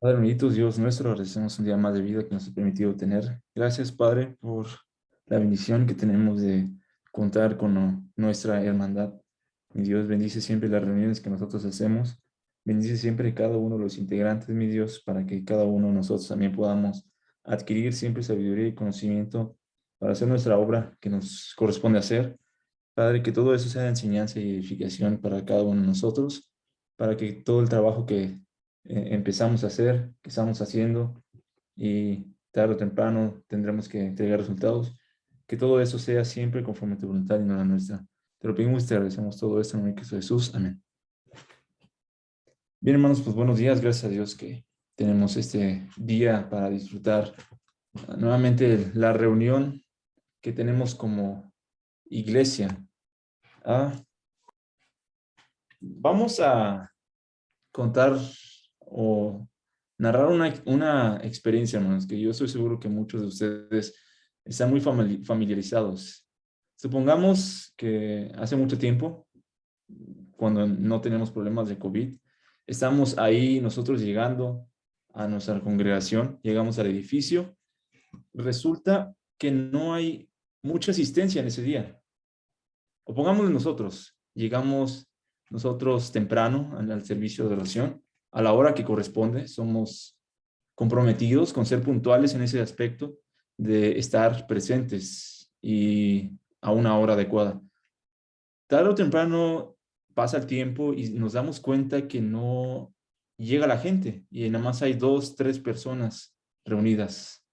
Padre bendito, Dios nuestro, agradecemos un día más de vida que nos ha permitido tener. Gracias, Padre, por la bendición que tenemos de contar con nuestra hermandad. Mi Dios, bendice siempre las reuniones que nosotros hacemos. Bendice siempre cada uno de los integrantes, mi Dios, para que cada uno de nosotros también podamos adquirir siempre sabiduría y conocimiento para hacer nuestra obra que nos corresponde hacer. Padre, que todo eso sea de enseñanza y edificación para cada uno de nosotros, para que todo el trabajo que empezamos a hacer, que estamos haciendo, y tarde o temprano tendremos que entregar resultados, que todo eso sea siempre conforme a tu voluntad y no la nuestra. Te lo pedimos y te agradecemos todo esto en el nombre de Cristo Jesús. Amén. Bien, hermanos, pues buenos días. Gracias a Dios que tenemos este día para disfrutar nuevamente la reunión que tenemos como iglesia. Ah, vamos a contar o narrar una experiencia, hermanos, que yo estoy seguro que muchos de ustedes están muy familiarizados. Supongamos que hace mucho tiempo, cuando no tenemos problemas de COVID, estamos ahí nosotros llegando a nuestra congregación, llegamos al edificio, resulta que no hay mucha asistencia en ese día. O pongámoslo nosotros, llegamos nosotros temprano al servicio de oración, a la hora que corresponde, somos comprometidos con ser puntuales en ese aspecto de estar presentes y a una hora adecuada. Tarde o temprano pasa el tiempo y nos damos cuenta que no llega la gente y nada más hay 2, 3 personas reunidas.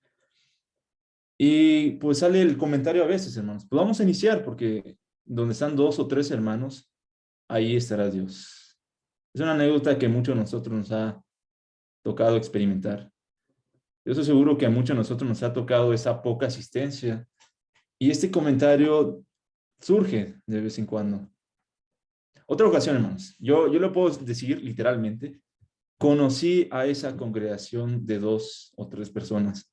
Y pues sale el comentario a veces, hermanos, pues vamos a iniciar porque donde están 2 o 3 hermanos, ahí estará Dios. Es una anécdota que muchos de nosotros nos ha tocado experimentar. Yo estoy seguro que a muchos de nosotros nos ha tocado esa poca asistencia. Y este comentario surge de vez en cuando. Otra ocasión, hermanos, yo lo puedo decir literalmente, conocí a esa congregación de 2 o 3 personas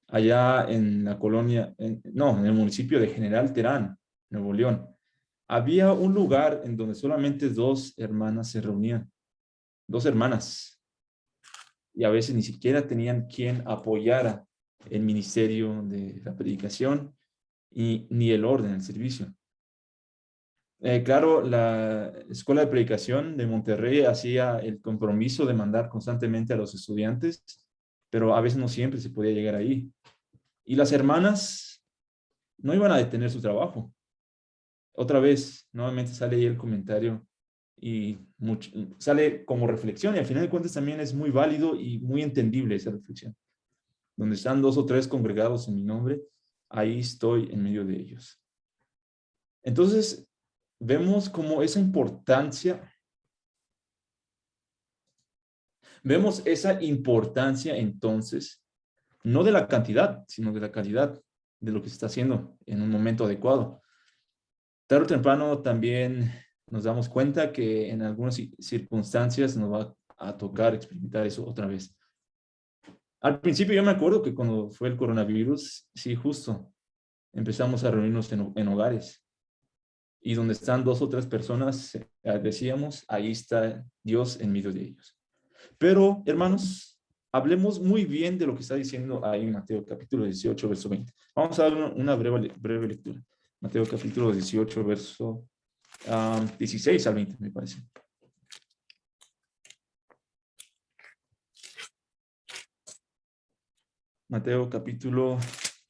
allá en la colonia, no, en el municipio de General Terán, Nuevo León. Había un lugar en donde solamente 2 hermanas se reunían, 2 hermanas, y a veces ni siquiera tenían quien apoyara el ministerio de la predicación y ni el orden, el servicio. Claro, la Escuela de Predicación de Monterrey hacía el compromiso de mandar constantemente a los estudiantes, pero a veces no siempre se podía llegar ahí. Y las hermanas no iban a detener su trabajo. Otra vez, nuevamente sale ahí el comentario y sale como reflexión y al final de cuentas también es muy válido y muy entendible esa reflexión. Donde están 2 o 3 congregados en mi nombre, ahí estoy en medio de ellos. Entonces, vemos esa importancia entonces, no de la cantidad, sino de la calidad de lo que se está haciendo en un momento adecuado. Tarde o temprano también nos damos cuenta que en algunas circunstancias nos va a tocar experimentar eso otra vez. Al principio yo me acuerdo que cuando fue el coronavirus, sí, justo, empezamos a reunirnos en hogares. Y donde están 2 o 3 personas, decíamos, ahí está Dios en medio de ellos. Pero, hermanos, hablemos muy bien de lo que está diciendo ahí en Mateo capítulo 18, verso 20. Vamos a dar una breve lectura. Mateo capítulo 18, verso 16 al 20, me parece. Mateo capítulo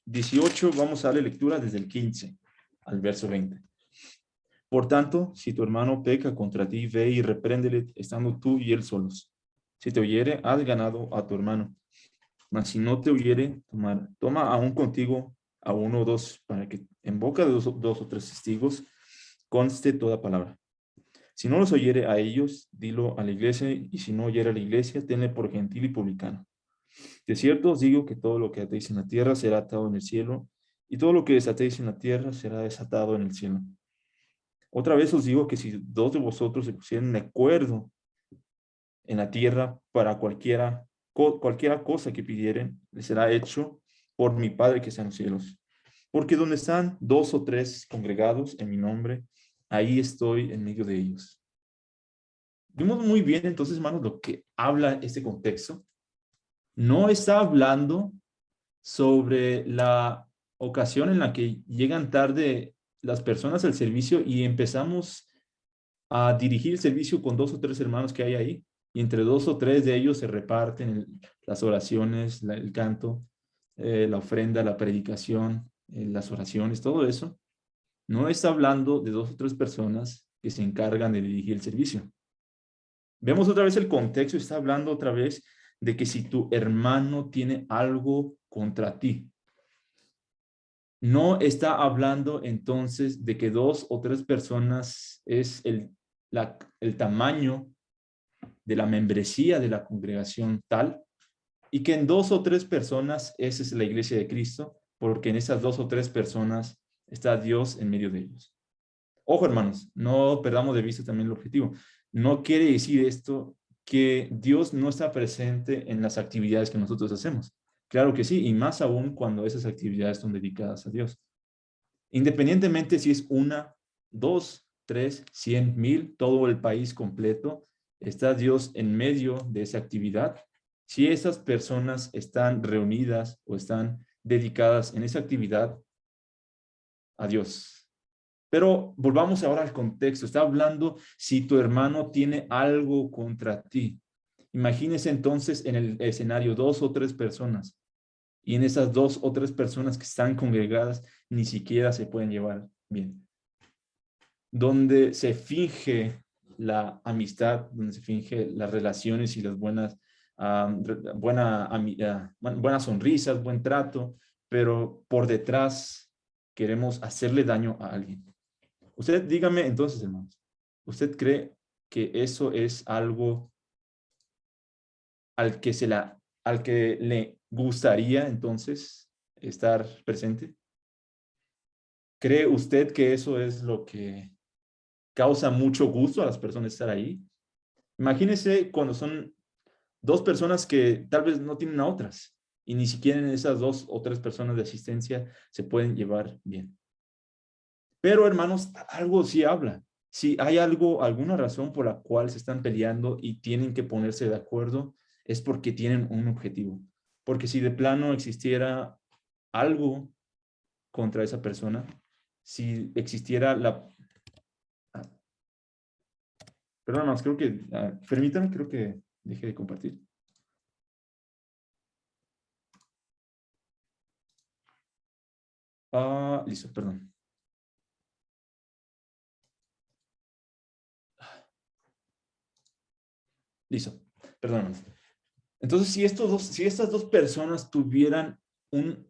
18, vamos a darle lectura desde el 15 al verso 20. Por tanto, si tu hermano peca contra ti, ve y repréndele estando tú y él solos. Si te oyere, has ganado a tu hermano. Mas si no te oyere, toma aún contigo a 1 o 2, para que en boca de 2 o 3 testigos conste toda palabra. Si no los oyere a ellos, dilo a la iglesia, y si no oyere a la iglesia, tenle por gentil y publicano. De cierto os digo que todo lo que atéis en la tierra será atado en el cielo, y todo lo que desatéis en la tierra será desatado en el cielo. Otra vez os digo que si 2 de vosotros se pusieren de acuerdo en la tierra para cualquiera cosa que pidieren, les será hecho por mi Padre que está en los cielos. Porque donde están 2 o 3 congregados en mi nombre, ahí estoy en medio de ellos. Vimos muy bien entonces, hermanos, lo que habla este contexto. No está hablando sobre la ocasión en la que llegan tarde las personas al servicio y empezamos a dirigir el servicio con 2 o 3 hermanos que hay ahí. Y entre 2 o 3 de ellos se reparten las oraciones, el canto, la ofrenda, la predicación, las oraciones, todo eso. No está hablando de 2 o 3 personas que se encargan de dirigir el servicio. Vemos otra vez el contexto, está hablando otra vez de que si tu hermano tiene algo contra ti, no está hablando entonces de que 2 o 3 personas es el tamaño de la membresía de la congregación tal, y que en 2 o 3 personas esa es la iglesia de Cristo, porque en esas 2 o 3 personas está Dios en medio de ellos. Ojo, hermanos, no perdamos de vista también el objetivo. No quiere decir esto que Dios no está presente en las actividades que nosotros hacemos. Claro que sí, y más aún cuando esas actividades son dedicadas a Dios. Independientemente si es 1, 2, 3, 100, 1000, todo el país completo, está Dios en medio de esa actividad. Si esas personas están reunidas o están dedicadas en esa actividad a Dios. Pero volvamos ahora al contexto. Está hablando si tu hermano tiene algo contra ti. Imagínese entonces en el escenario 2 o 3 personas. Y en esas 2 o 3 personas que están congregadas ni siquiera se pueden llevar bien. Donde se finge la amistad, donde se finge las relaciones y las buenas sonrisas, buen trato, pero por detrás queremos hacerle daño a alguien. Usted dígame entonces, hermanos, ¿usted cree que eso es algo al que le gustaría entonces estar presente? ¿Cree usted que eso es lo que causa mucho gusto a las personas estar ahí? Imagínese cuando son 2 personas que tal vez no tienen a otras y ni siquiera en esas 2 o 3 personas de asistencia se pueden llevar bien. Pero, hermanos, algo sí habla. Si hay alguna razón por la cual se están peleando y tienen que ponerse de acuerdo, es porque tienen un objetivo. Porque si de plano existiera algo contra esa persona, si existiera ah, perdón, hermanos, creo que, permítanme, creo que dejé de compartir. Listo, perdón. Listo, perdón, hermanos. Entonces, si estas 2 personas tuvieran un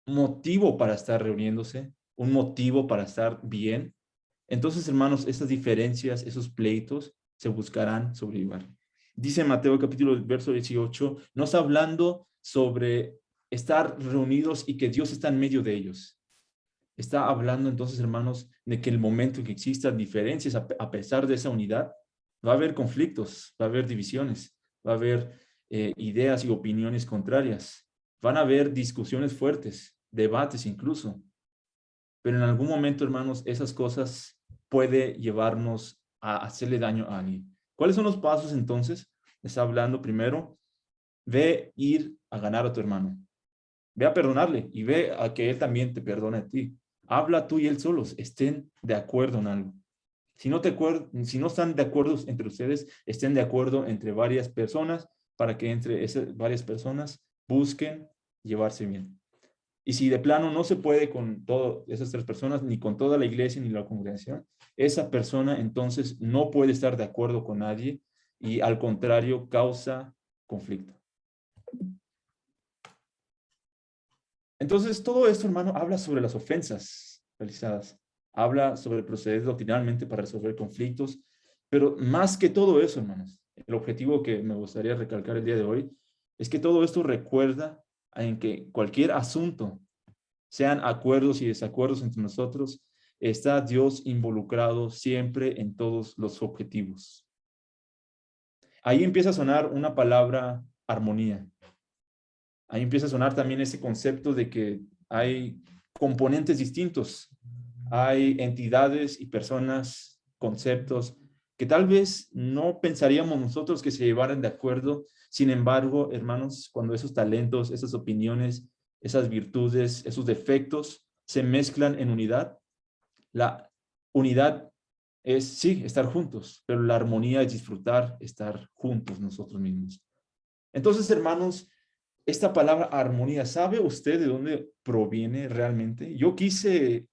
motivo para estar reuniéndose, un motivo para estar bien, entonces, hermanos, estas diferencias, esos pleitos, se buscarán sobrellevar. Dice Mateo capítulo verso 18, no está hablando sobre estar reunidos y que Dios está en medio de ellos. Está hablando entonces, hermanos, de que el momento en que existan diferencias, a pesar de esa unidad, va a haber conflictos, va a haber divisiones, va a haber ideas y opiniones contrarias, van a haber discusiones fuertes, debates incluso. Pero en algún momento, hermanos, esas cosas puede llevarnos a hacerle daño a alguien. ¿Cuáles son los pasos entonces? Está hablando primero, ve ir a ganar a tu hermano. Ve a perdonarle y ve a que él también te perdone a ti. Habla tú y él solos, estén de acuerdo en algo. Si no están de acuerdo entre ustedes, estén de acuerdo entre varias personas para que entre esas varias personas busquen llevarse bien. Y si de plano no se puede con todas esas 3 personas, ni con toda la iglesia, ni la congregación, esa persona entonces no puede estar de acuerdo con nadie y al contrario causa conflicto. Entonces, todo esto, hermano, habla sobre las ofensas realizadas. Habla sobre proceder doctrinalmente para resolver conflictos. Pero más que todo eso, hermanos, el objetivo que me gustaría recalcar el día de hoy es que todo esto recuerda en que cualquier asunto, sean acuerdos y desacuerdos entre nosotros, está Dios involucrado siempre en todos los objetivos. Ahí empieza a sonar una palabra armonía. Ahí empieza a sonar también ese concepto de que hay componentes distintos, hay entidades y personas, conceptos que tal vez no pensaríamos nosotros que se llevaran de acuerdo. Sin embargo, hermanos, cuando esos talentos, esas opiniones, esas virtudes, esos defectos se mezclan en unidad, la unidad es, sí, estar juntos, pero la armonía es disfrutar estar juntos nosotros mismos. Entonces, hermanos, esta palabra armonía, ¿sabe usted de dónde proviene realmente? Yo quise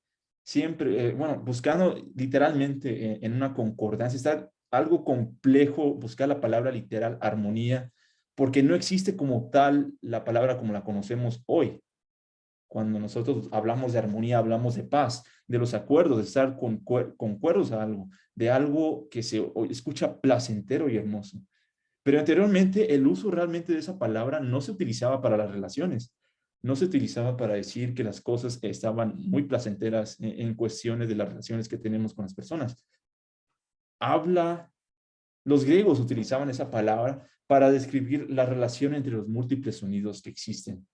siempre, bueno, buscando literalmente en una concordancia, está algo complejo buscar la palabra literal armonía, porque no existe como tal la palabra como la conocemos hoy. Cuando nosotros hablamos de armonía, hablamos de paz, de los acuerdos, de estar concuerdos a algo, de algo que se escucha placentero y hermoso. Pero anteriormente el uso realmente de esa palabra no se utilizaba para las relaciones, no se utilizaba para decir que las cosas estaban muy placenteras en cuestiones de las relaciones que tenemos con las personas. Habla, los griegos utilizaban esa palabra para describir la relación entre los múltiples sonidos que existen.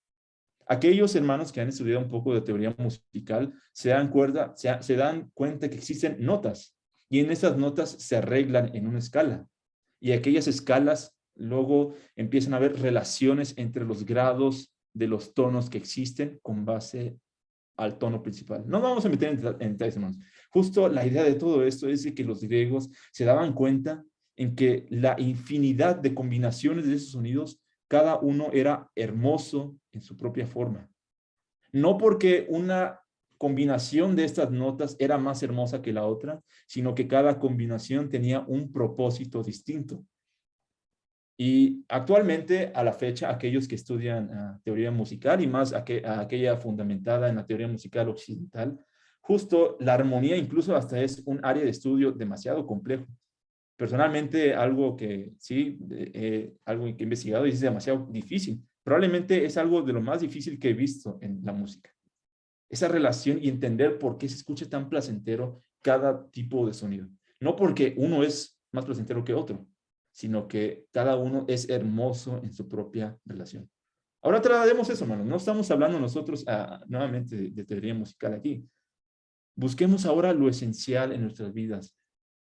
Aquellos hermanos que han estudiado un poco de teoría musical se dan cuenta que existen notas y en esas notas se arreglan en una escala. Y aquellas escalas luego empiezan a haber relaciones entre los grados de los tonos que existen con base al tono principal. No vamos a meter en detalles, hermanos. Justo la idea de todo esto es de que los griegos se daban cuenta en que la infinidad de combinaciones de esos sonidos, cada uno era hermoso en su propia forma. No porque una combinación de estas notas era más hermosa que la otra, sino que cada combinación tenía un propósito distinto. Y actualmente, a la fecha, aquellos que estudian teoría musical y más aquella fundamentada en la teoría musical occidental, justo la armonía incluso hasta es un área de estudio demasiado complejo. Personalmente, algo que sí, algo que he investigado y es demasiado difícil. Probablemente es algo de lo más difícil que he visto en la música. Esa relación y entender por qué se escucha tan placentero cada tipo de sonido. No porque uno es más placentero que otro, sino que cada uno es hermoso en su propia relación. Ahora traslademos eso, hermano. No estamos hablando nosotros nuevamente de teoría musical aquí. Busquemos ahora lo esencial en nuestras vidas.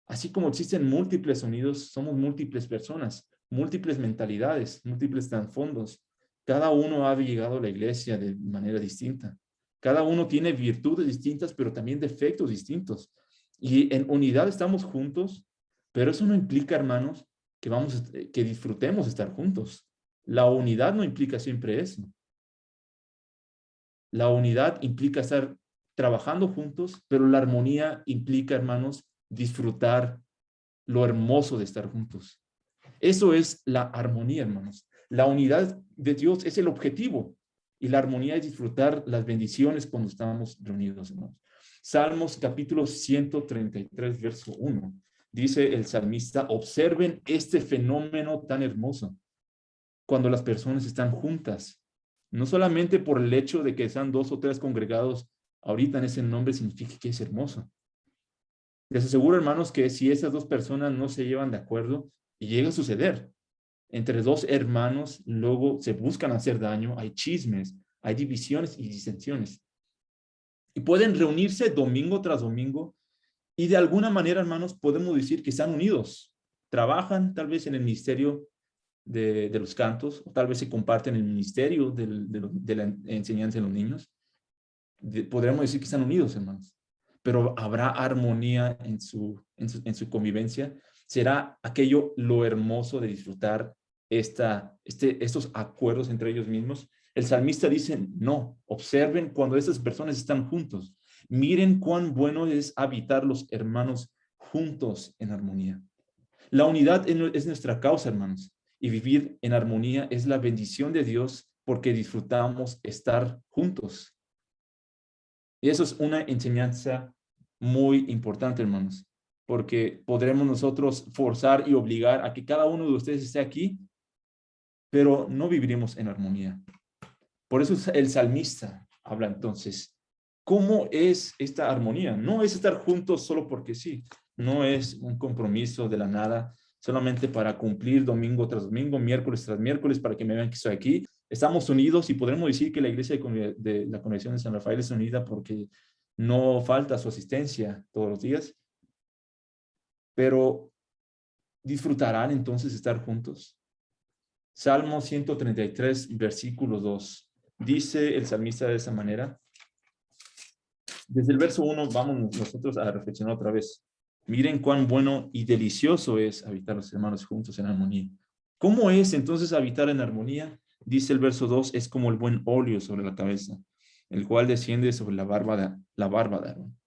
Así como existen múltiples sonidos, somos múltiples personas, múltiples mentalidades, múltiples trasfondos. Cada uno ha llegado a la iglesia de manera distinta. Cada uno tiene virtudes distintas, pero también defectos distintos. Y en unidad estamos juntos, pero eso no implica, hermanos, que disfrutemos estar juntos. La unidad no implica siempre eso. La unidad implica estar trabajando juntos, pero la armonía implica, hermanos, disfrutar lo hermoso de estar juntos. Eso es la armonía, hermanos. La unidad de Dios es el objetivo y la armonía es disfrutar las bendiciones cuando estamos reunidos, hermanos. Salmos capítulo 133, verso 1. Dice el salmista, observen este fenómeno tan hermoso cuando las personas están juntas. No solamente por el hecho de que sean dos o tres congregados ahorita en ese nombre significa que es hermoso. Les aseguro, hermanos, que si esas dos personas no se llevan de acuerdo, y llega a suceder, entre dos hermanos, luego se buscan hacer daño, hay chismes, hay divisiones y disensiones. Y pueden reunirse domingo tras domingo y de alguna manera, hermanos, podemos decir que están unidos. Trabajan tal vez en el ministerio de los cantos, o tal vez se comparten el ministerio de la enseñanza de los niños. Podríamos decir que están unidos, hermanos. Pero habrá armonía en su convivencia. Será aquello lo hermoso de disfrutar estos acuerdos entre ellos mismos. El salmista dice, no, observen cuando estas personas están juntos. Miren cuán bueno es habitar los hermanos juntos en armonía. La unidad es nuestra causa, hermanos, y vivir en armonía es la bendición de Dios porque disfrutamos estar juntos. Y eso es una enseñanza muy importante, hermanos, porque podremos nosotros forzar y obligar a que cada uno de ustedes esté aquí, pero no viviremos en armonía. Por eso el salmista habla entonces, ¿cómo es esta armonía? No es estar juntos solo porque sí, no es un compromiso de la nada, solamente para cumplir domingo tras domingo, miércoles tras miércoles, para que me vean que estoy aquí. Estamos unidos y podremos decir que la iglesia de la Congregación de San Rafael es unida porque no falta su asistencia todos los días. Pero ¿disfrutarán entonces estar juntos? Salmo 133, versículo 2. Dice el salmista de esa manera. Desde el verso 1 vamos nosotros a reflexionar otra vez. Miren cuán bueno y delicioso es habitar los hermanos juntos en armonía. ¿Cómo es entonces habitar en armonía? Dice el verso 2, es como el buen óleo sobre la cabeza, el cual desciende sobre la barba de Aarón.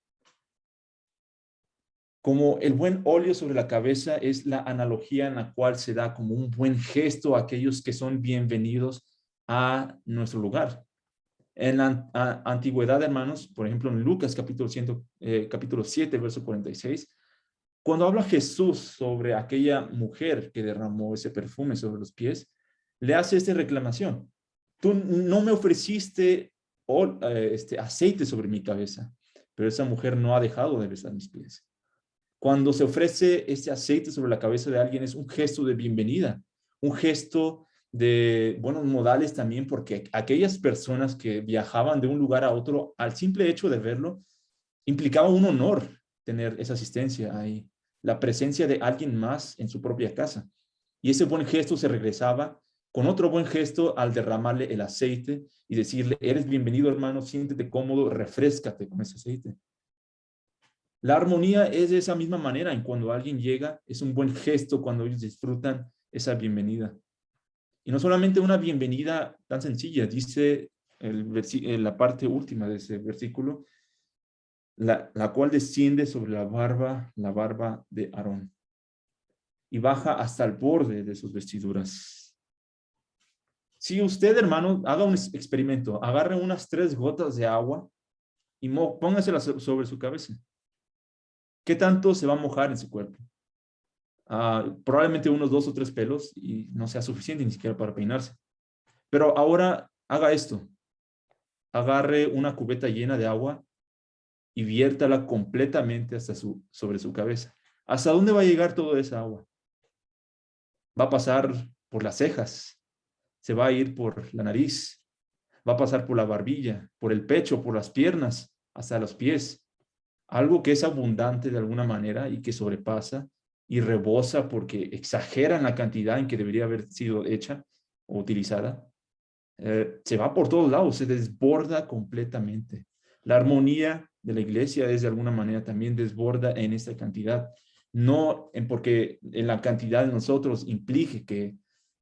Como el buen óleo sobre la cabeza es la analogía en la cual se da como un buen gesto a aquellos que son bienvenidos a nuestro lugar. En la antigüedad, hermanos, por ejemplo, en Lucas capítulo 7, verso 46, cuando habla Jesús sobre aquella mujer que derramó ese perfume sobre los pies, le hace esta reclamación. Tú no me ofreciste aceite sobre mi cabeza, pero esa mujer no ha dejado de besar mis pies. Cuando se ofrece este aceite sobre la cabeza de alguien es un gesto de bienvenida, un gesto de buenos modales también, porque aquellas personas que viajaban de un lugar a otro, al simple hecho de verlo, implicaba un honor tener esa asistencia ahí, la presencia de alguien más en su propia casa. Y ese buen gesto se regresaba con otro buen gesto al derramarle el aceite y decirle, eres bienvenido, hermano, siéntete cómodo, refréscate con ese aceite. La armonía es de esa misma manera, en cuando alguien llega, es un buen gesto cuando ellos disfrutan esa bienvenida. Y no solamente una bienvenida tan sencilla, dice la parte última de ese versículo, la cual desciende sobre la barba de Aarón y baja hasta el borde de sus vestiduras. Si usted, hermano, haga un experimento, agarre unas 3 gotas de agua y póngaselas sobre su cabeza. ¿Qué tanto se va a mojar en su cuerpo? Probablemente unos 2 o 3 pelos y no sea suficiente ni siquiera para peinarse. Pero ahora haga esto. Agarre una cubeta llena de agua y viértala completamente sobre su cabeza. ¿Hasta dónde va a llegar toda esa agua? Va a pasar por las cejas, se va a ir por la nariz, va a pasar por la barbilla, por el pecho, por las piernas, hasta los pies. Algo que es abundante de alguna manera y que sobrepasa y rebosa porque exageran la cantidad en que debería haber sido hecha o utilizada. Se va por todos lados, se desborda completamente. La armonía de la iglesia es de alguna manera también desborda en esta cantidad. No porque en la cantidad de nosotros implique que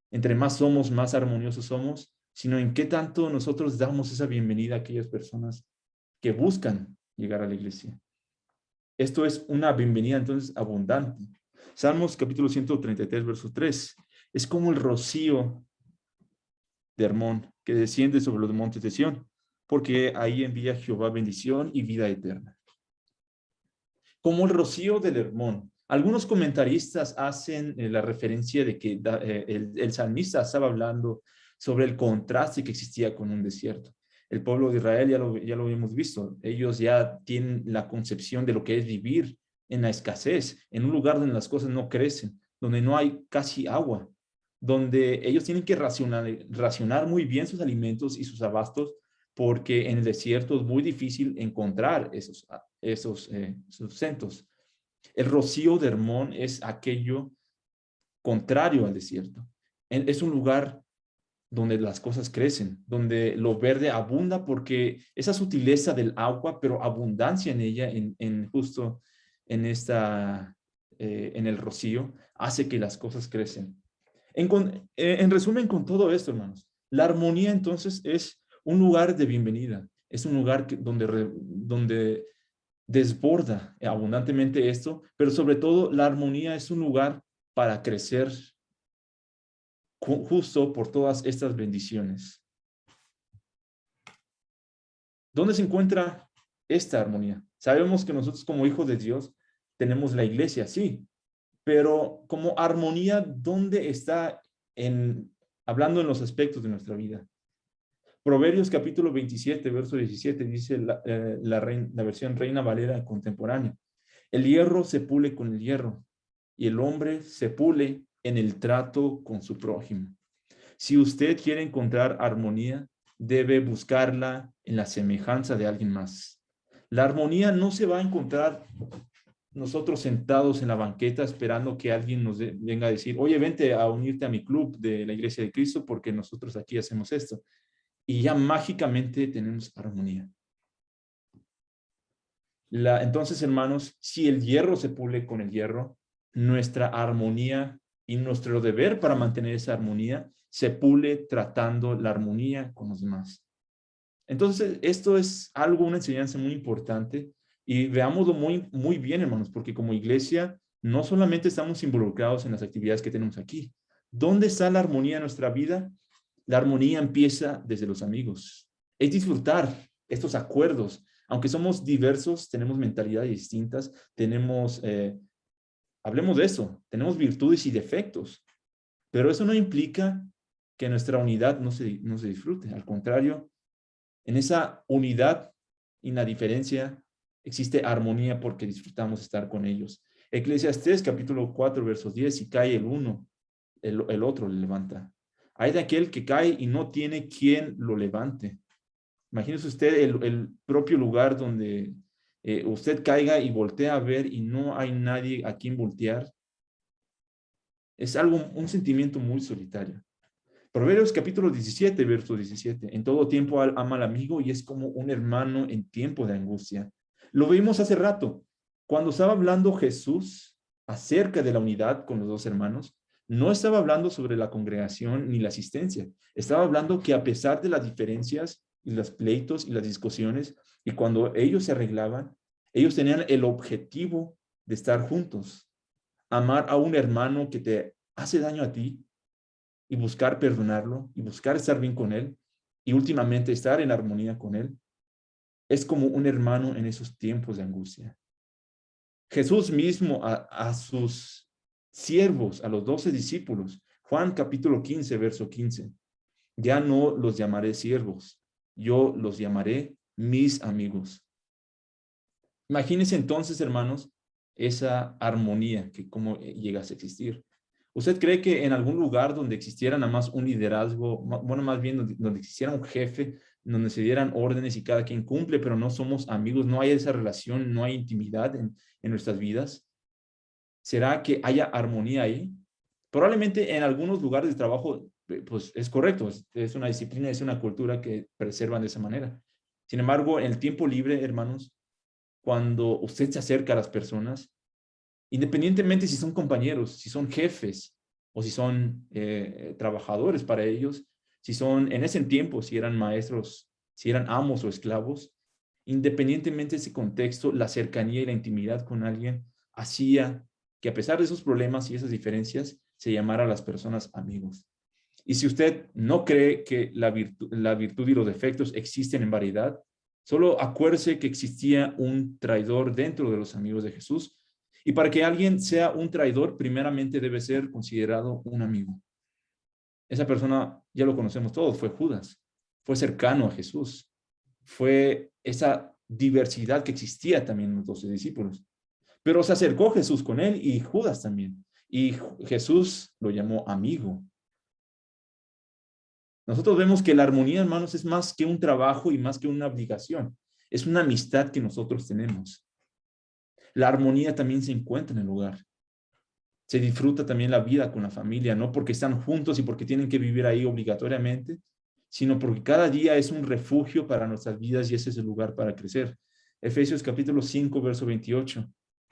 entre más somos, más armoniosos somos, sino en qué tanto nosotros damos esa bienvenida a aquellas personas que buscan llegar a la iglesia. Esto es una bienvenida entonces abundante. Salmos capítulo 133, verso 3. Es como el rocío de Hermón que desciende sobre los montes de Sión, porque ahí envía Jehová bendición y vida eterna. Como el rocío del Hermón. Algunos comentaristas hacen la referencia de que el salmista estaba hablando sobre el contraste que existía con un desierto. El pueblo de Israel ya lo hemos visto. Ellos ya tienen la concepción de lo que es vivir en la escasez, en un lugar donde las cosas no crecen, donde no hay casi agua, donde ellos tienen que racionar muy bien sus alimentos y sus abastos, porque en el desierto es muy difícil encontrar esos sustentos. El rocío de Hermón es aquello contrario al desierto. Es un lugar donde las cosas crecen, donde lo verde abunda porque esa sutileza del agua, pero abundancia en ella, justo en en el rocío, hace que las cosas crecen. En resumen, con todo esto, hermanos, la armonía entonces es un lugar de bienvenida, es un lugar donde desborda abundantemente esto, pero sobre todo la armonía es un lugar para crecer justo por todas estas bendiciones. ¿Dónde se encuentra esta armonía? Sabemos que nosotros como hijos de Dios tenemos la iglesia, sí, pero como armonía, ¿dónde está hablando en los aspectos de nuestra vida? Proverbios capítulo 27, verso 17, dice la versión Reina Valera contemporánea. El hierro se pule con el hierro y el hombre se pule en el trato con su prójimo. Si usted quiere encontrar armonía, debe buscarla en la semejanza de alguien más. La armonía no se va a encontrar nosotros sentados en la banqueta esperando que alguien nos venga a decir, oye, vente a unirte a mi club de la Iglesia de Cristo porque nosotros aquí hacemos esto. Y ya mágicamente tenemos armonía. Entonces, hermanos, si el hierro se pule con el hierro, nuestra armonía y nuestro deber para mantener esa armonía se pule tratando la armonía con los demás. Entonces, esto es una enseñanza muy importante y veámoslo muy bien, hermanos, porque como iglesia no solamente estamos involucrados en las actividades que tenemos aquí. ¿Dónde está la armonía en nuestra vida? La armonía empieza desde los amigos. Es disfrutar estos acuerdos. Aunque somos diversos, tenemos mentalidades distintas, hablemos de eso, tenemos virtudes y defectos, pero eso no implica que nuestra unidad no se disfrute. Al contrario, en esa unidad y en la diferencia existe armonía porque disfrutamos estar con ellos. Eclesiastés capítulo 4, versos 10, si cae el uno, el otro le levanta. Hay de aquel que cae y no tiene quien lo levante. Imagínese usted el propio lugar donde usted caiga y voltea a ver y no hay nadie a quien voltear. Es un sentimiento muy solitario. Proverbios capítulo 17, verso 17. En todo tiempo ama al amigo y es como un hermano en tiempo de angustia. Lo vimos hace rato. Cuando estaba hablando Jesús acerca de la unidad con los dos hermanos, no estaba hablando sobre la congregación ni la asistencia. Estaba hablando que a pesar de las diferencias y los pleitos y las discusiones, y cuando ellos se arreglaban, ellos tenían el objetivo de estar juntos. Amar a un hermano que te hace daño a ti y buscar perdonarlo y buscar estar bien con él y últimamente estar en armonía con él, es como un hermano en esos tiempos de angustia. Jesús mismo a sus siervos, a los 12 discípulos, Juan capítulo 15, verso 15, ya no los llamaré siervos, yo los llamaré mis amigos. Imagínense entonces, hermanos, esa armonía que cómo llegase a existir. ¿Usted cree que en algún lugar donde existiera nada más un liderazgo, bueno, más bien donde existiera un jefe, donde se dieran órdenes y cada quien cumple, pero no somos amigos, no hay esa relación, no hay intimidad en nuestras vidas? ¿Será que haya armonía ahí? Probablemente en algunos lugares de trabajo, pues es correcto, es una disciplina, es una cultura que preservan de esa manera. Sin embargo, en el tiempo libre, hermanos, cuando usted se acerca a las personas, independientemente si son compañeros, si son jefes o si son trabajadores para ellos, si son en ese tiempo, si eran maestros, si eran amos o esclavos, independientemente de ese contexto, la cercanía y la intimidad con alguien hacía que a pesar de esos problemas y esas diferencias, se llamara a las personas amigos. Y si usted no cree que la virtud y los defectos existen en variedad, solo acuérdese que existía un traidor dentro de los amigos de Jesús. Y para que alguien sea un traidor, primeramente debe ser considerado un amigo. Esa persona, ya lo conocemos todos, fue Judas. Fue cercano a Jesús. Fue esa diversidad que existía también en los 12 discípulos. Pero se acercó Jesús con él y Judas también. Y Jesús lo llamó amigo. Nosotros vemos que la armonía, hermanos, es más que un trabajo y más que una obligación. Es una amistad que nosotros tenemos. La armonía también se encuentra en el hogar. Se disfruta también la vida con la familia, no porque están juntos y porque tienen que vivir ahí obligatoriamente, sino porque cada día es un refugio para nuestras vidas y ese es el lugar para crecer. Efesios capítulo 5, verso 28.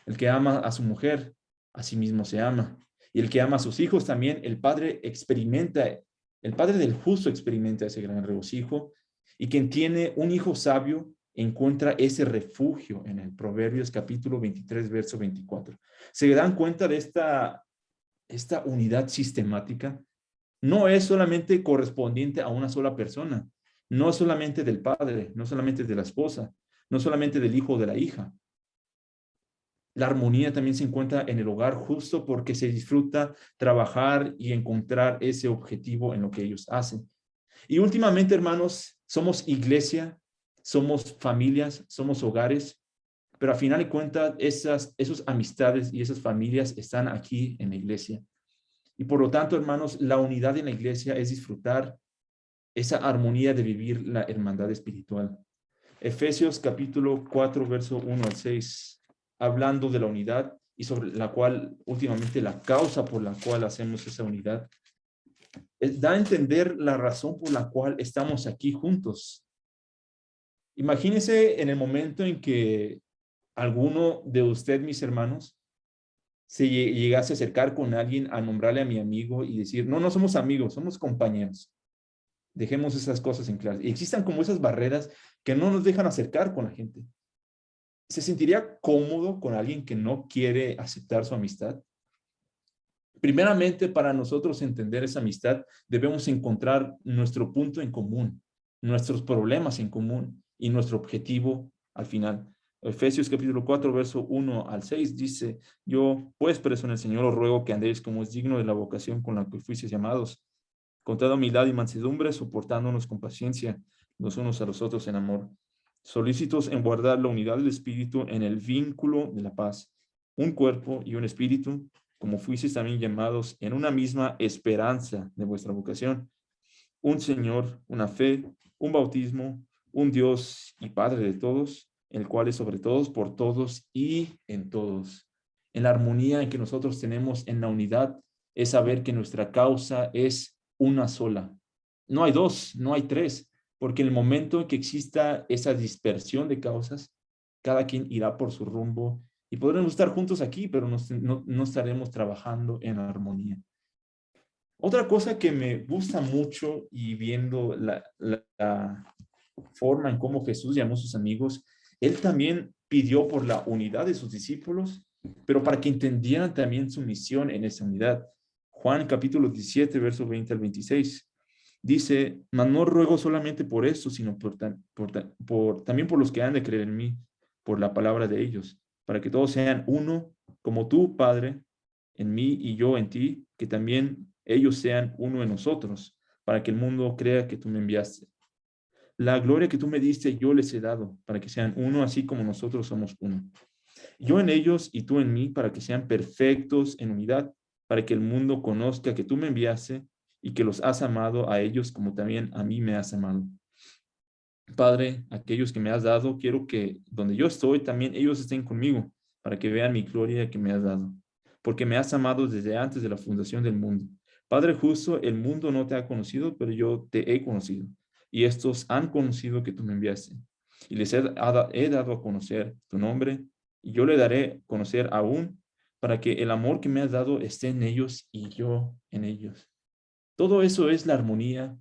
El que ama a su mujer, a sí mismo se ama. Y el que ama a sus hijos también, el padre del justo experimenta ese gran regocijo. Y quien tiene un hijo sabio encuentra ese refugio en el Proverbios capítulo 23, verso 24. ¿Se dan cuenta de esta unidad sistemática? No es solamente correspondiente a una sola persona, no solamente del padre, no solamente de la esposa, no solamente del hijo o de la hija. La armonía también se encuentra en el hogar justo porque se disfruta trabajar y encontrar ese objetivo en lo que ellos hacen. Y últimamente, hermanos, somos iglesia, somos familias, somos hogares, pero a final de cuentas, esas amistades y esas familias están aquí en la iglesia. Y por lo tanto, hermanos, la unidad en la iglesia es disfrutar esa armonía de vivir la hermandad espiritual. Efesios capítulo 4, verso 1 al 6. hablando de la unidad y sobre la cual, últimamente, la causa por la cual hacemos esa unidad. Da a entender la razón por la cual estamos aquí juntos. Imagínense en el momento en que alguno de ustedes, mis hermanos, se llegase a acercar con alguien a nombrarle a mi amigo y decir, no, no somos amigos, somos compañeros. Dejemos esas cosas en claro. Y existan como esas barreras que no nos dejan acercar con la gente. ¿Se sentiría cómodo con alguien que no quiere aceptar su amistad? Primeramente, para nosotros entender esa amistad, debemos encontrar nuestro punto en común, nuestros problemas en común y nuestro objetivo al final. Efesios capítulo 4, verso 1 al 6 dice, yo pues preso en el Señor os ruego que andéis como es digno de la vocación con la que fuisteis llamados, con toda humildad y mansedumbre, soportándonos con paciencia los unos a los otros en amor, solícitos en guardar la unidad del Espíritu en el vínculo de la paz, un cuerpo y un espíritu, como fuisteis también llamados en una misma esperanza de vuestra vocación, un Señor, una fe, un bautismo, un Dios y Padre de todos, el cual es sobre todos, por todos y en todos. En la armonía en que nosotros tenemos en la unidad es saber que nuestra causa es una sola. No hay dos, no hay tres, porque en el momento en que exista esa dispersión de causas, cada quien irá por su rumbo y podremos estar juntos aquí, pero no estaremos trabajando en armonía. Otra cosa que me gusta mucho y viendo la forma en cómo Jesús llamó a sus amigos, él también pidió por la unidad de sus discípulos, pero para que entendieran también su misión en esa unidad. Juan capítulo 17, verso 20 al 26. Dice, mas no ruego solamente por esto, sino también por los que han de creer en mí, por la palabra de ellos, para que todos sean uno, como tú, Padre, en mí y yo en ti, que también ellos sean uno en nosotros, para que el mundo crea que tú me enviaste. La gloria que tú me diste, yo les he dado, para que sean uno, así como nosotros somos uno. Yo en ellos y tú en mí, para que sean perfectos en unidad, para que el mundo conozca que tú me enviaste y que los has amado a ellos como también a mí me has amado. Padre, aquellos que me has dado, quiero que donde yo estoy, también ellos estén conmigo, para que vean mi gloria que me has dado, porque me has amado desde antes de la fundación del mundo. Padre justo, el mundo no te ha conocido, pero yo te he conocido, y estos han conocido que tú me enviaste, y les he dado a conocer tu nombre, y yo le daré a conocer aún, para que el amor que me has dado esté en ellos y yo en ellos. Todo eso es la armonía,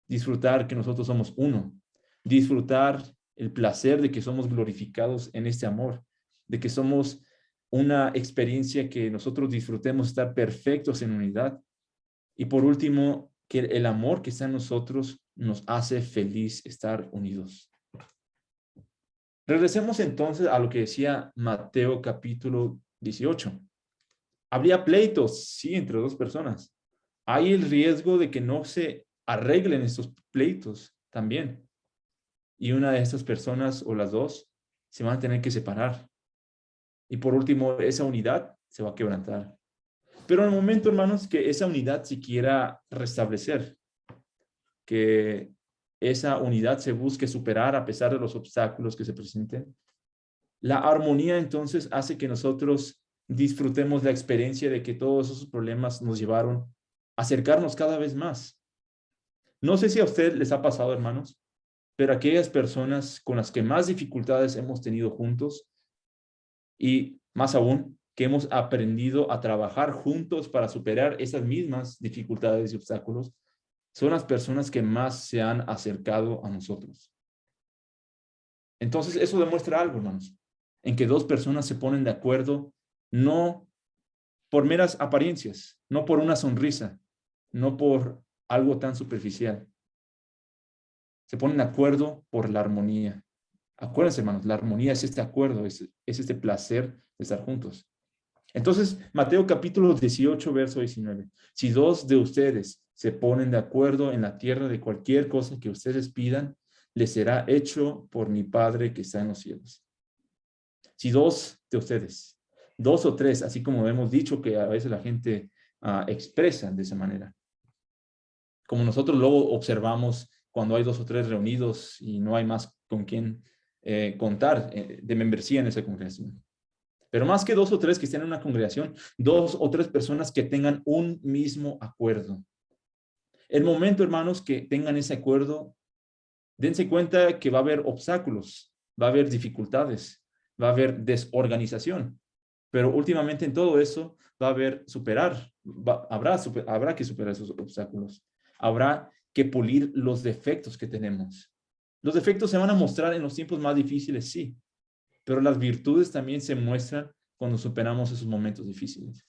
disfrutar que nosotros somos uno, disfrutar el placer de que somos glorificados en este amor, de que somos una experiencia que nosotros disfrutemos estar perfectos en unidad. Y por último, que el amor que está en nosotros nos hace feliz estar unidos. Regresemos entonces a lo que decía Mateo capítulo 18. Habría pleitos, sí, entre dos personas. Hay el riesgo de que no se arreglen estos pleitos también. Y una de estas personas o las dos se van a tener que separar. Y por último, esa unidad se va a quebrantar. Pero en el momento, hermanos, que esa unidad se quiera restablecer, que esa unidad se busque superar a pesar de los obstáculos que se presenten, la armonía entonces hace que nosotros disfrutemos la experiencia de que todos esos problemas nos llevaron a acercarnos cada vez más. No sé si a usted les ha pasado, hermanos, pero aquellas personas con las que más dificultades hemos tenido juntos y más aún que hemos aprendido a trabajar juntos para superar esas mismas dificultades y obstáculos, son las personas que más se han acercado a nosotros. Entonces, eso demuestra algo, hermanos, en que dos personas se ponen de acuerdo no por meras apariencias, no por una sonrisa, no por algo tan superficial. Se ponen de acuerdo por la armonía. Acuérdense, hermanos, la armonía es este acuerdo, es este placer de estar juntos. Entonces, Mateo capítulo 18, verso 19. Si dos de ustedes se ponen de acuerdo en la tierra de cualquier cosa que ustedes pidan, les será hecho por mi Padre que está en los cielos. Si dos de ustedes, dos o tres, así como hemos dicho que a veces la gente expresa de esa manera. Como nosotros luego observamos cuando hay dos o tres reunidos y no hay más con quién contar de membresía en esa congregación. Pero más que dos o tres que estén en una congregación, dos o tres personas que tengan un mismo acuerdo. El momento, hermanos, que tengan ese acuerdo, dense cuenta que va a haber obstáculos, va a haber dificultades, va a haber desorganización. Pero últimamente en todo eso va a haber habrá que superar esos obstáculos. Habrá que pulir los defectos que tenemos. Los defectos se van a mostrar en los tiempos más difíciles, sí, pero las virtudes también se muestran cuando superamos esos momentos difíciles.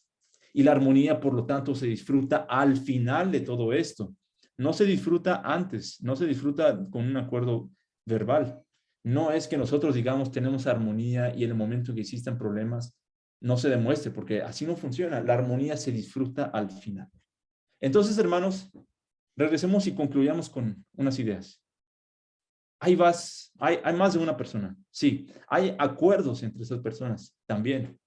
Y la armonía, por lo tanto, se disfruta al final de todo esto. No se disfruta antes, no se disfruta con un acuerdo verbal. No es que nosotros digamos tenemos armonía y en el momento que existan problemas no se demuestre, porque así no funciona. La armonía se disfruta al final. Entonces, hermanos, regresemos y concluyamos con unas ideas. Hay más de una persona, sí. Hay acuerdos entre esas personas también.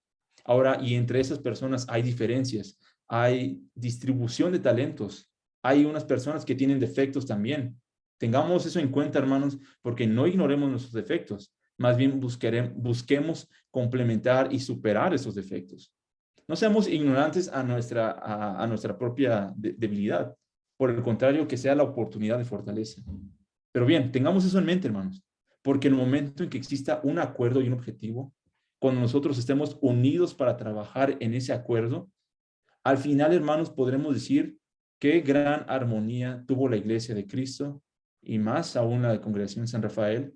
Ahora, y entre esas personas hay diferencias, hay distribución de talentos, hay unas personas que tienen defectos también. Tengamos eso en cuenta, hermanos, porque no ignoremos nuestros defectos, más bien busquemos complementar y superar esos defectos. No seamos ignorantes a nuestra propia debilidad. Por el contrario, que sea la oportunidad de fortaleza. Pero bien, tengamos eso en mente, hermanos, porque el momento en que exista un acuerdo y un objetivo, cuando nosotros estemos unidos para trabajar en ese acuerdo, al final, hermanos, podremos decir qué gran armonía tuvo la iglesia de Cristo y más aún la de Congregación San Rafael,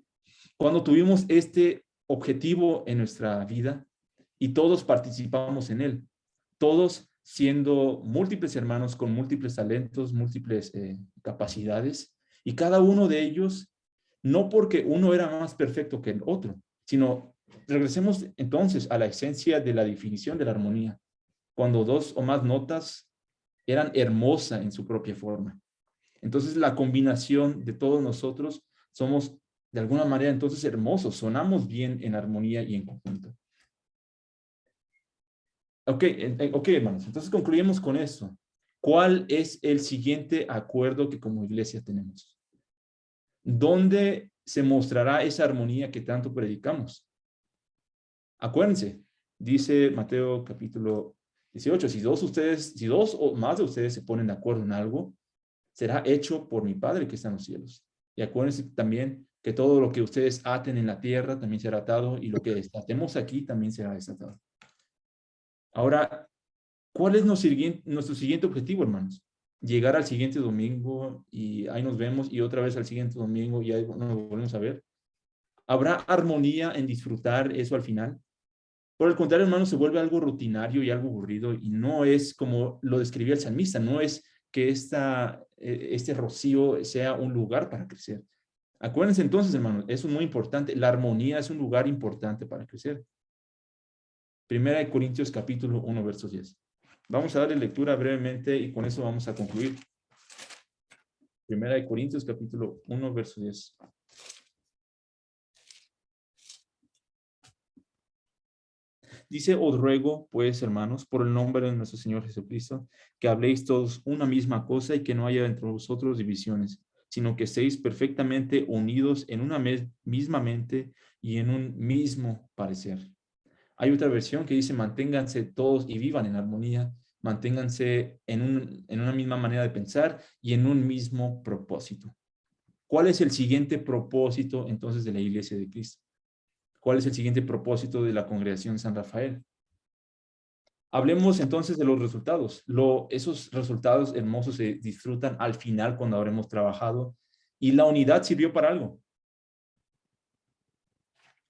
cuando tuvimos este objetivo en nuestra vida y todos participamos en él, todos siendo múltiples hermanos con múltiples talentos, múltiples capacidades, y cada uno de ellos, no porque uno era más perfecto que el otro, sino regresemos entonces a la esencia de la definición de la armonía, cuando dos o más notas eran hermosas en su propia forma. Entonces la combinación de todos nosotros somos de alguna manera entonces hermosos, sonamos bien en armonía y en conjunto. Ok, hermanos, entonces concluimos con esto. ¿Cuál es el siguiente acuerdo que como iglesia tenemos? ¿Dónde se mostrará esa armonía que tanto predicamos? Acuérdense, dice Mateo capítulo 18, si dos o más de ustedes se ponen de acuerdo en algo, será hecho por mi Padre que está en los cielos. Y acuérdense también que todo lo que ustedes aten en la tierra también será atado y lo que desatemos aquí también será desatado. Ahora, ¿cuál es nuestro siguiente objetivo, hermanos? Llegar al siguiente domingo y ahí nos vemos y otra vez al siguiente domingo y ahí nos volvemos a ver. ¿Habrá armonía en disfrutar eso al final? Por el contrario, hermanos, se vuelve algo rutinario y algo aburrido y no es como lo describía el salmista, no es que este rocío sea un lugar para crecer. Acuérdense entonces, hermanos, eso es muy importante. La armonía es un lugar importante para crecer. Primera de Corintios capítulo 1, versos 10. Vamos a darle lectura brevemente y con eso vamos a concluir. Primera de Corintios capítulo 1, verso 10. Dice, os ruego, pues, hermanos, por el nombre de nuestro Señor Jesucristo, que habléis todos una misma cosa y que no haya entre vosotros divisiones, sino que estéis perfectamente unidos en una misma mente y en un mismo parecer. Hay otra versión que dice, manténganse todos y vivan en armonía, manténganse en una misma manera de pensar y en un mismo propósito. ¿Cuál es el siguiente propósito entonces de la Iglesia de Cristo? ¿Cuál es el siguiente propósito de la Congregación San Rafael? Hablemos entonces de los resultados. Esos resultados hermosos se disfrutan al final cuando habremos trabajado y la unidad sirvió para algo.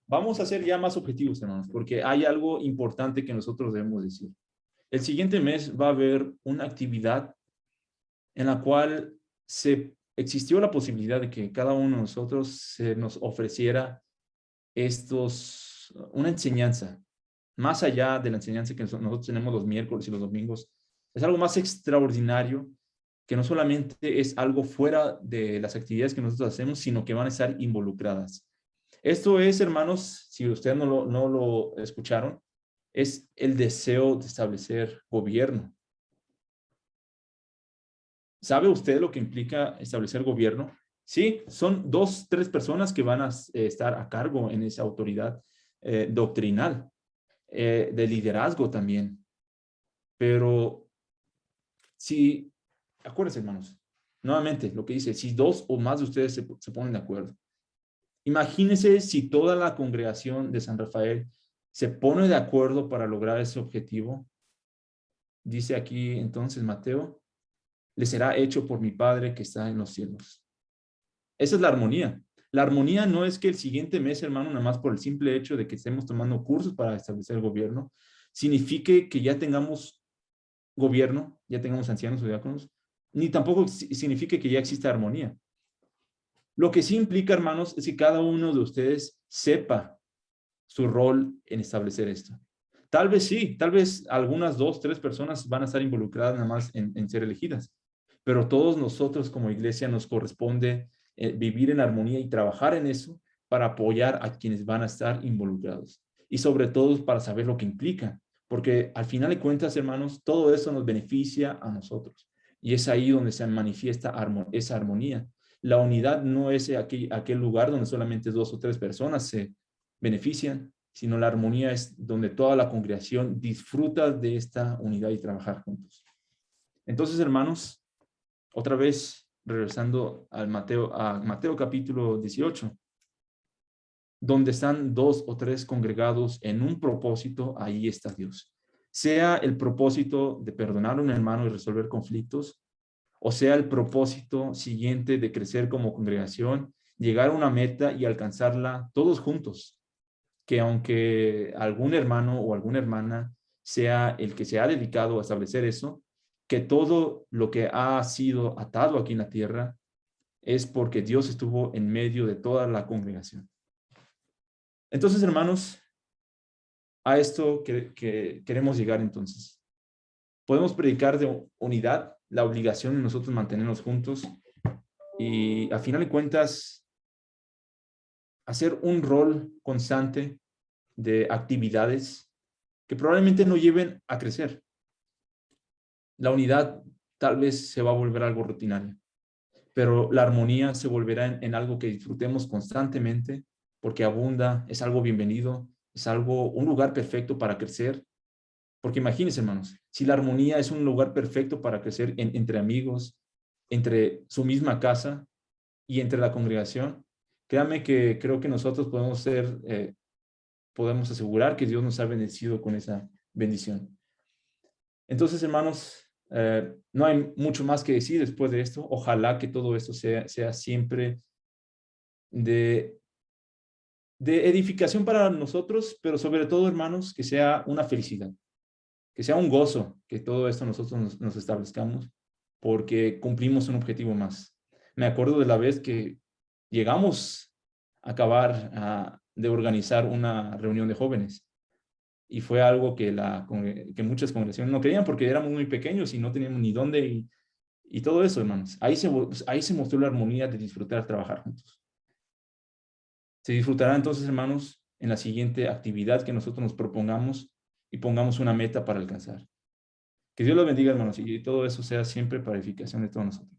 Vamos a ser ya más objetivos, hermanos, porque hay algo importante que nosotros debemos decir. El siguiente mes va a haber una actividad en la cual existió la posibilidad de que cada uno de nosotros se nos ofreciera una enseñanza, más allá de la enseñanza que nosotros tenemos los miércoles y los domingos. Es algo más extraordinario que no solamente es algo fuera de las actividades que nosotros hacemos, sino que van a estar involucradas. Esto es, hermanos, si ustedes no lo escucharon, es el deseo de establecer gobierno. ¿Sabe usted lo que implica establecer gobierno? Sí, son 2, 3 personas que van a estar a cargo en esa autoridad doctrinal. de liderazgo también. Pero si, acuérdense, hermanos, nuevamente lo que dice, si 2 o más de ustedes se ponen de acuerdo. Imagínense si toda la congregación de San Rafael se pone de acuerdo para lograr ese objetivo. Dice aquí entonces Mateo, le será hecho por mi Padre que está en los cielos. Esa es la armonía. La armonía no es que el siguiente mes, hermano, nada más por el simple hecho de que estemos tomando cursos para establecer el gobierno, signifique que ya tengamos gobierno, ya tengamos ancianos o diáconos, ni tampoco signifique que ya exista armonía. Lo que sí implica, hermanos, es que cada uno de ustedes sepa su rol en establecer esto. Tal vez sí, tal vez algunas 2, 3 personas van a estar involucradas nada más en ser elegidas, pero todos nosotros como iglesia nos corresponde vivir en armonía y trabajar en eso para apoyar a quienes van a estar involucrados. Y sobre todo para saber lo que implica, porque al final de cuentas, hermanos, todo eso nos beneficia a nosotros. Y es ahí donde se manifiesta esa armonía. La unidad no es aquel lugar donde solamente 2 o 3 personas se benefician, sino la armonía es donde toda la congregación disfruta de esta unidad y trabajar juntos. Entonces, hermanos, otra vez regresando a Mateo capítulo 18, donde están 2 o 3 congregados en un propósito, ahí está Dios. Sea el propósito de perdonar a un hermano y resolver conflictos, o sea el propósito siguiente de crecer como congregación, llegar a una meta y alcanzarla todos juntos. Que aunque algún hermano o alguna hermana sea el que se ha dedicado a establecer eso, que todo lo que ha sido atado aquí en la tierra es porque Dios estuvo en medio de toda la congregación. Entonces, hermanos, a esto que queremos llegar entonces. Podemos predicar de unidad, la obligación de nosotros mantenernos juntos y a final de cuentas hacer un rol constante de actividades que probablemente no lleven a crecer. La unidad tal vez se va a volver algo rutinario, pero la armonía se volverá en algo que disfrutemos constantemente porque abunda, es algo bienvenido, es algo, un lugar perfecto para crecer. Porque imagínense, hermanos, si la armonía es un lugar perfecto para crecer entre amigos, entre su misma casa y entre la congregación, créanme que creo que nosotros podemos asegurar que Dios nos ha bendecido con esa bendición. Entonces, hermanos, no hay mucho más que decir después de esto. Ojalá que todo esto sea siempre de edificación para nosotros, pero sobre todo, hermanos, que sea una felicidad, que sea un gozo, que todo esto nosotros nos establezcamos, porque cumplimos un objetivo más. Me acuerdo de la vez que llegamos a acabar de organizar una reunión de jóvenes y fue algo que muchas congregaciones no querían porque éramos muy pequeños y no teníamos ni dónde y todo eso, hermanos. Ahí se mostró la armonía de disfrutar trabajar juntos. Se disfrutará entonces, hermanos, en la siguiente actividad que nosotros nos propongamos y pongamos una meta para alcanzar. Que Dios los bendiga, hermanos, y todo eso sea siempre para edificación de todos nosotros.